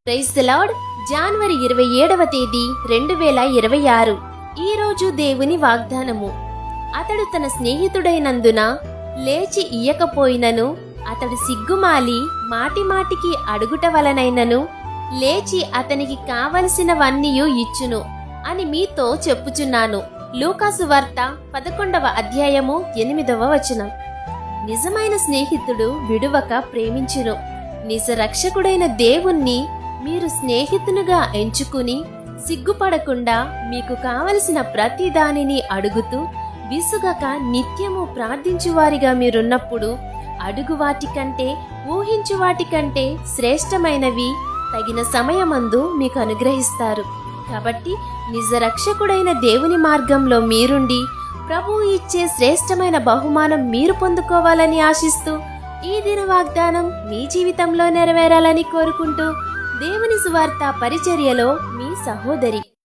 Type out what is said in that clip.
Praise the Lord. జనవరి 27వ తేదీ 2026. ఈ రోజు దేవుని వాగ్దానము. అతడు తన స్నేహితుడైనందున లేచి ఇయ్యకపోయినను, అతడు సిగ్గుమాలి మాటిమాటికి అడుగుట వలనైనను లేచి అతనికి కావలసినవన్నీయు ఇచ్చును అని మీతో చెప్పుచున్నాను. లూకాసు వార్త 11వ అధ్యాయము 8వ వచనం. నిజమైన స్నేహితుడు విడువక ప్రేమించును. నిజ రక్షకుడైన దేవుణ్ణి మీరు స్నేహితునిగా ఎంచుకుని సిగ్గుపడకుండా మీకు కావలసిన ప్రతి దానిని అడుగుతూ విసుగక నిత్యము ప్రార్థించువారిగా మీరున్నప్పుడు అడుగు వాటికంటే ఊహించు వాటికంటే శ్రేష్టమైనవి తగిన సమయమందు మీకు అనుగ్రహిస్తారు. కాబట్టి నిజ రక్షకుడైన దేవుని మార్గంలో మీరుండి ప్రభువు ఇచ్చే శ్రేష్టమైన బహుమానం మీరు పొందుకోవాలని ఆశిస్తూ ఈ దిన వాగ్దానం మీ జీవితంలో నెరవేరాలని కోరుకుంటూ దేవుని సువార్త పరిచర్యలో మీ సహోదరి.